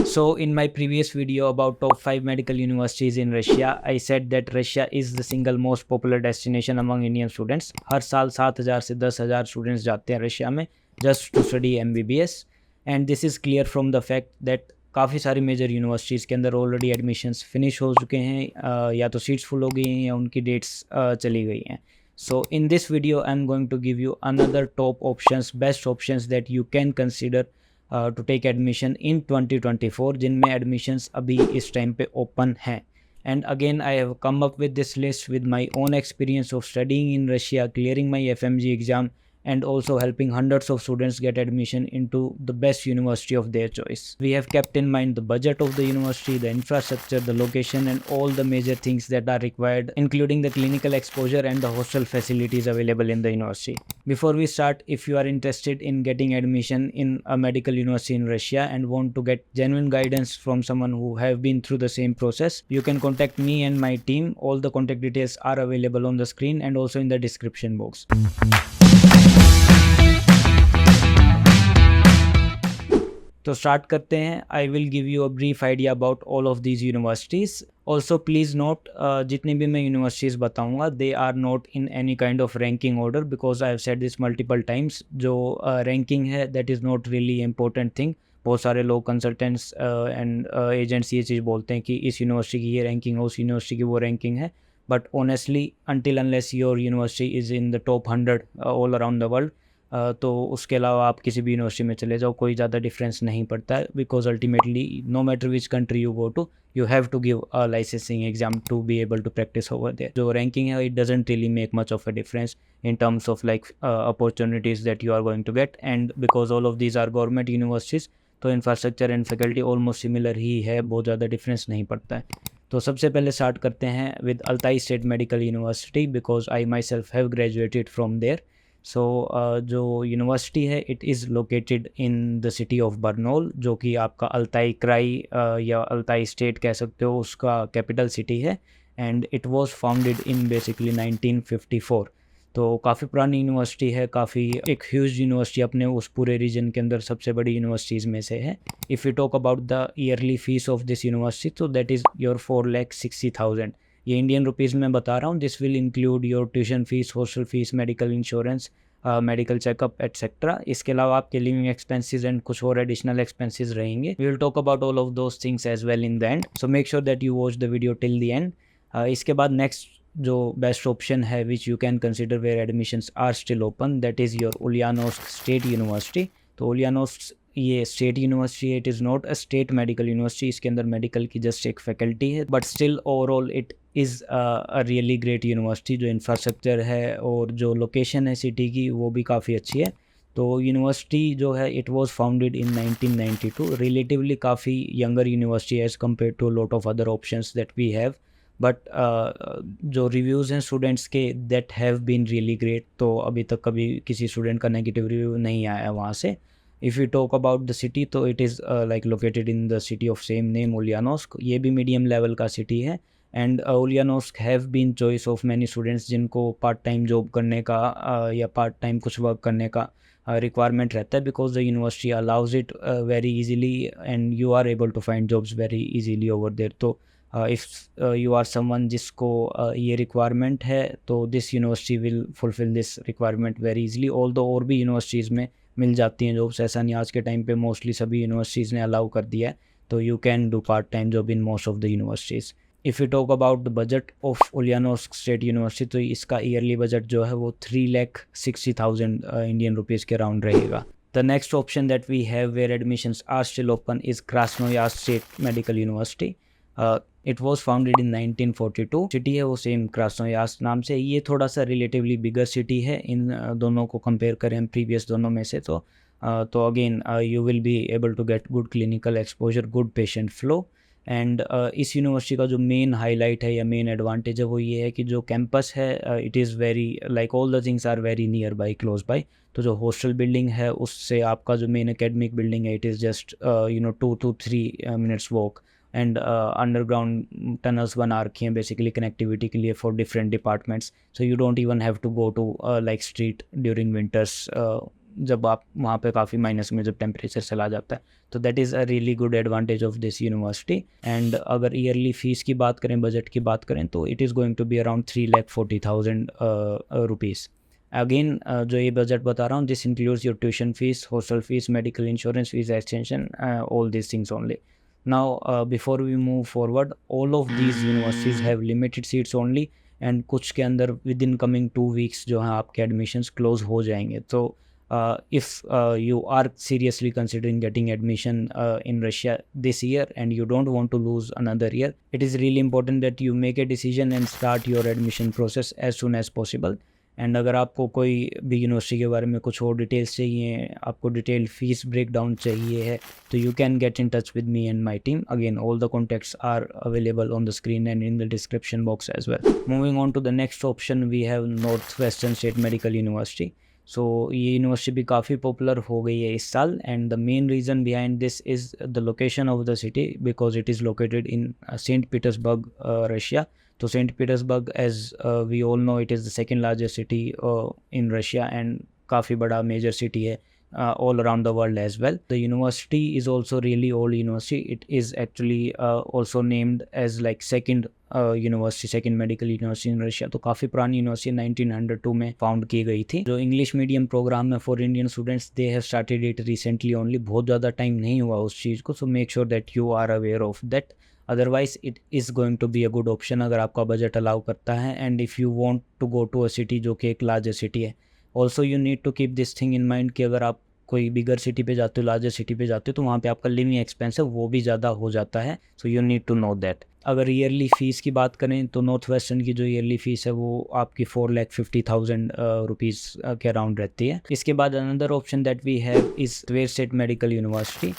So, in my previous video about top 5 medical universities in Russia, I said that Russia is the single most popular destination among Indian students. हर साल 7,000 से 10,000 students जाते हैं Russia में just to study MBBS, and this is clear from the fact that काफ़ी सारी major universities के अंदर already admissions finish हो चुके हैं, या तो सीट्स फुल हो गई हैं या उनकी डेट्स चली गई हैं. So in this video I'm going to give you another top options, best options that you can consider to take admission in 2024 जिनमें admissions अभी इस टाइम पे open हैं. And again I have come up with this list with my own experience of studying in Russia, clearing my FMG exam, and also helping hundreds of students get admission into the best university of their choice. We have kept in mind the budget of the university, the infrastructure, the location, and all the major things that are required, including the clinical exposure and the hostel facilities available in the university. Before we start, if you are interested in getting admission in a medical university in Russia and want to get genuine guidance from someone who have been through the same process, you can contact me and my team. All the contact details are available on the screen and also in the description box. तो start करते हैं. I will give you a brief idea about all of these universities. Also please note, जितनी भी मैं universities बताऊंगा they are not in any kind of ranking order, because I have said this multiple times. जो ranking है that is not really important thing. बहुत सारे लोग consultants and agents ये चीज़ बोलते हैं कि इस यूनिवर्सिटी की ये रैंकिंग है, उस यूनिवर्सिटी की वो रैंकिंग है. But honestly until unless your university is in the top 100 all around the world, तो उसके अलावा आप किसी भी यूनिवर्सिटी में चले जाओ कोई ज़्यादा डिफरेंस नहीं पड़ता है, because ultimately no matter which country you go to you have to give a licensing exam to be able to practise over there. जो रैंकिंग है it doesn't really make much of a difference in terms of like opportunities that you are going to get, and because all of these are government universities तो infrastructure and faculty almost similar ही है, बहुत ज़्यादा difference नहीं पड़ता है. तो सबसे पहले स्टार्ट करते हैं with Altai State medical University, because I myself have graduated from there. So जो यूनिवर्सिटी है it is located in the city of Barnaul, जो कि आपका अल्ताई क्राई या अल्ताई स्टेट कह सकते हो, उसका कैपिटल सिटी है. And it was founded in basically 1954. तो काफ़ी पुरानी यूनिवर्सिटी है, काफ़ी एक ह्यूज यूनिवर्सिटी अपने उस पूरे रीजन के अंदर सबसे बड़ी यूनिवर्सिटीज़ में से है. If you talk about the yearly fees of this university तो दैट इज़ योर 4,60,000. ये इंडियन रुपीज़ में बता रहा हूँ. This will include your tuition fees, hostel fees, medical insurance, medical checkup etcetera. इसके अलावा आपके लिविंग एक्सपेंसेस एंड कुछ और एडिशनल एक्सपेंसेस रहेंगे. We will talk about all of those things as well in the end, so make sure that you watch the video till the end. इसके बाद next जो best option है which you can consider where admissions are still open, that is your Ulyanovsk State University. तो Ulyanovsk ये state university है, it is not a state medical university. इसके अंदर medical की जस्ट एक फैकल्टी है, but still overall it is a really great university. जो infrastructure है और जो लोकेशन है सिटी की वो भी काफ़ी अच्छी है. तो यूनिवर्सिटी जो है it was founded in 1992, relatively काफ़ी younger university as compare to lot of other options that we have. But जो रिव्यूज़ हैं स्टूडेंट्स के that have been really great. तो अभी तक कभी किसी स्टूडेंट का नेगेटिव रिव्यू नहीं आया वहाँ से. If you talk about the city तो it is like located in the city of same name Ulyanovsk. ये भी मीडियम लेवल का सिटी है. And Ulyanovsk have been choice of many students जिनको पार्ट टाइम जॉब करने का या part time कुछ वर्क करने का रिक्वायरमेंट रहता है, because the university allows it very easily and you are able to find jobs very easily over there. तो इफ़ यू आर समवन जिसको ये रिक्वायरमेंट है तो this university will fulfil this requirement very easily. Although और भी universities में मिल जाती हैं जॉब्स, ऐसा नहीं. आज के टाइम पे मोस्टली सभी यूनिवर्सिटीज़ ने अलाउ कर दिया है, तो you can do part time job in most of the universities. If you talk about the budget of Ulyanovsk State University तो इसका ईयरली बजट जो है वो 3,60,000 इंडियन रुपीज़ के राउंड रहेगा. The next option that we have where admissions are still open is Krasnoyarsk State Medical University. It was founded in 1942. City है वो same Krasnoyarsk नाम से. ये थोड़ा सा रिलेटिवली बिगर सिटी है इन दोनों को कंपेयर करें हम प्रीवियस दोनों में से. तो again you will be able to get good clinical exposure, good patient flow. And इस यूनिवर्सिटी का जो मेन हाईलाइट है या मेन एडवांटेज है वो ये है कि जो कैंपस है it is very like all the things are very near by, close by. तो जो हॉस्टल बिल्डिंग है उससे आपका जो मेन एकेडमिक बिल्डिंग है it is just 2 to 3 minutes walk. And underground tunnels बना रखी हैं बेसिकली कनेक्टिविटी के लिए for different departments. So you don't even have to go to like street during winters जब आप वहाँ पे काफ़ी माइनस में जब टेम्परेचर चला जाता है, तो that is a really good advantage of this university. And अगर ईयरली फीस की बात करें, बजट की बात करें, तो it is going to be around 3,40,000 rupees. Again जो ये बजट बता रहा हूँ, this includes your tuition fees, hostel fees, medical insurance fees, extension, all these things only. Now before we move forward, all of these universities have limited seats only, and कुछ के अंदर with in coming 2 weeks जो है आपके admissions close हो जाएंगे। तो if you are seriously considering getting admission in Russia this year and you don't want to lose another year, it is really important that you make a decision and start your admission process as soon as possible. And अगर आपको कोई भी university के बारे में कुछ और details चाहिए, आपको डिटेल फीस ब्रेक डाउन चाहिए है, तो you can get in touch with me and my team. Again all the contacts are available on the screen and in the description box as well. Moving on to the next option, we have North Western State medical University. So ये university भी काफ़ी popular हो गई है इस साल, and the main reason behind this is the location of the city, because it is located in Saint Petersburg, Russia. तो Saint Petersburg, as we all know, it is the second largest city in Russia, and काफ़ी बड़ा major city है all around the world as well. The university is also really old university. It is actually also named as like second university, second medical university in Russia. तो काफ़ी पुरानी university 1902 में found की गई थी। जो English medium program है for Indian students, they have started it recently only. बहुत ज़्यादा टाइम नहीं हुआ उस चीज़ को, so make sure that you are aware of that. Otherwise it is going to be a good option अगर आपका बजट अलाउ करता है, and if you want to go to a city जो कि एक लार्जर सिटी है। Also you need to keep this thing in mind कि अगर आप कोई बिगर सिटी पे जाते हो, लार्जर सिटी पे जाते हो, तो वहाँ पे आपका लिविंग एक्सपेंस है वो भी ज़्यादा हो जाता है। So you need to know that. अगर ईयरली फ़ीस की बात करें तो नॉर्थ वेस्टर्न की जो ईयरली फ़ीस है वो आपकी 4,50,000 रुपीज़ के अराउंड रहती है। इसके बाद another option that we have is Tver state medical university.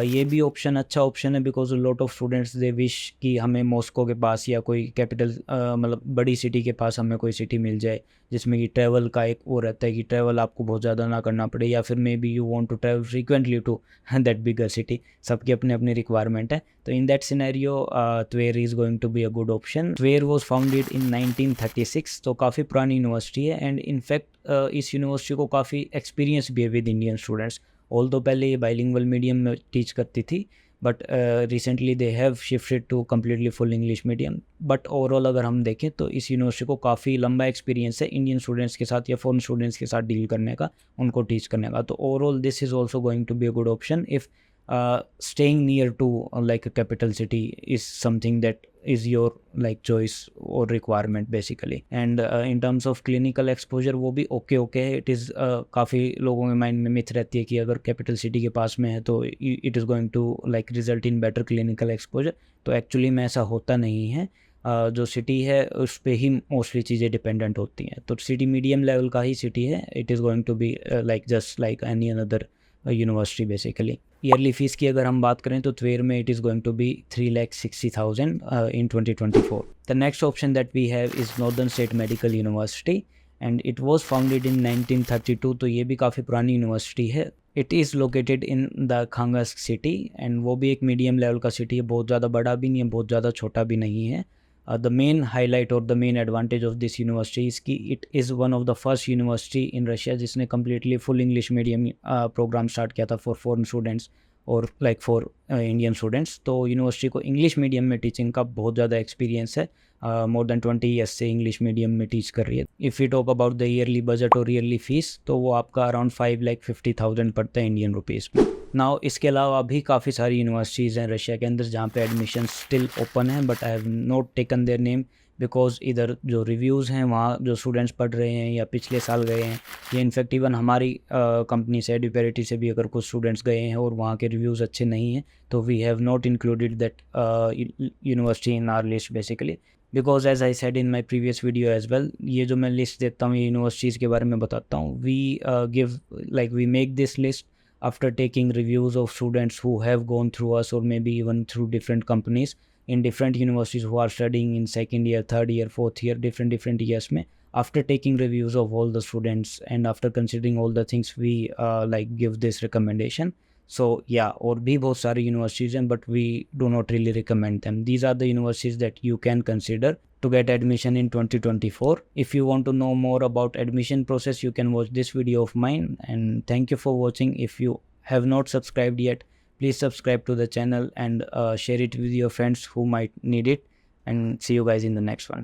ये भी ऑप्शन अच्छा ऑप्शन है, because lot of students they wish कि हमें मॉस्को के पास या कोई कैपिटल मतलब बड़ी सिटी के पास हमें कोई सिटी मिल जाए जिसमें कि ट्रैवल का एक वो रहता है कि ट्रैवल आपको बहुत ज़्यादा ना करना पड़े, या फिर may be you want to travel frequently to that bigger city. सबकी अपनी अपनी रिक्वायरमेंट है। तो in that scenario Tver is going to be a good option. Tver was founded in 1936, तो काफ़ी पुरानी यूनिवर्सिटी है, एंड इनफैक्ट इस यूनिवर्सिटी को काफ़ी एक्सपीरियंस भी है विद इंडियन स्टूडेंट्स। ऑल्दो पहले ये बाइलिंगुअल मीडियम में टीच करती थी, but recently they have shifted to completely full English medium. But overall अगर हम देखें तो इस यूनिवर्सिटी को काफ़ी लंबा एक्सपीरियंस है इंडियन स्टूडेंट्स के साथ या फॉरेन स्टूडेंट्स के साथ डील करने का, उनको टीच करने का। तो overall this is also going to be a good option if staying near to like a capital city is something that is your like choice or requirement basically. And in terms of clinical exposure वो भी okay है। It is काफ़ी लोगों के mind में myth रहती है कि अगर कैपिटल सिटी के पास में है तो it is going to like result in better clinical exposure. तो एक्चुअली में ऐसा होता नहीं है। जो सिटी है उस पर ही मोस्टली चीज़ें डिपेंडेंट होती हैं। तो सिटी मीडियम लेवल का ही सिटी है। It is going to be like just like any another university basically. Yearly fees की अगर हम बात करें तो ट्वेर में it is going to be 3,60,000 in 2024। The next option that we have is northern state medical university, and it was founded in 1932। तो ये भी काफ़ी पुरानी यूनिवर्सिटी है। It is located in the Arkhangelsk city, and वो भी एक medium level का सिटी है। बहुत ज़्यादा बड़ा भी नहीं है, बहुत ज़्यादा छोटा भी नहीं है। द मेन हाईलाइट और the main advantage of this university is कि it is one of the first university in Russia जिसने completely full English medium program start किया था फॉर फॉरेन स्टूडेंट्स और लाइक फॉर इंडियन स्टूडेंट्स। तो university को English medium में teaching का बहुत ज़्यादा एक्सपीरियंस है। मोर देन 20 ईयर्स से इंग्लिश मीडियम में टीच कर रही है। If you talk about the yearly budget और ईयरली फीस तो वो आपका अराउंड 5,50,000 पड़ता है इंडियन रुपीज़ में। नाउ इसके अलावा भी काफ़ी सारी यूनिवर्सिटीज़ हैं रशिया के अंदर जहाँ पे एडमिशन स्टिल ओपन है, but I have not taken their name because इधर जो रिव्यूज़ हैं वहाँ जो स्टूडेंट्स पढ़ रहे हैं या पिछले साल गए हैं, या इनफैक्ट इवन हमारी कंपनी से एडुपेरिटी से भी अगर कुछ स्टूडेंट्स गए हैं और वहाँ के रिव्यूज़ अच्छे नहीं हैं, तो we have not included that university in our list basically. Because as I said in my previous video as well, ये जो मैं लिस्ट देता हूँ ये यूनिवर्सिटीज़ के बारे में बताता हूँ। We we make this list after taking reviews of students who have gone through us or maybe even through different companies in different universities who are studying in second year, third year, fourth year, different years में, after taking reviews of all the students and after considering all the things we give this recommendation. So yeah, और भी बहुत सारी universities हैं but we do not really recommend them. These are the universities that you can consider to get admission in 2024. If you want to know more about admission process, you can watch this video of mine. And thank you for watching. If you have not subscribed yet, please subscribe to the channel and share it with your friends who might need it. And see you guys in the next one.